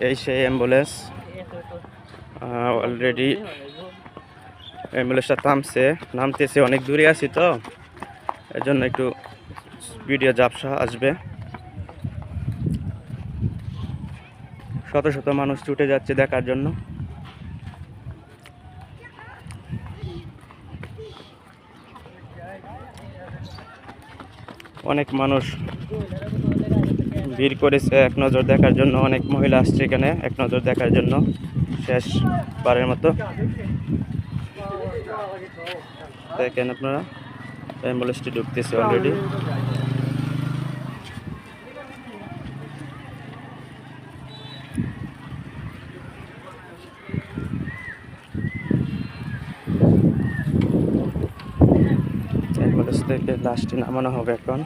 এই সেই ambulance already অ্যাম্বুলেন্সটা নামতেছে, অনেক দূরে আছি তো এর জন্য একটু ভিডিও ঝাপসা আসবে। শত শত মানুষ ছুটে যাচ্ছে দেখার জন্য। অনেক মানুষ ভিড় করেছে এক নজর দেখার জন্য, অনেক মহিলা আসছে এখানে এক নজর দেখার জন্য শেষবারের মতো। দেখেন আপনারা অ্যাম্বুলেন্সটি ঢুকতেছে অলরেডি। অ্যাম্বুলেন্স থেকে লাশটি নামানো হবে এখন।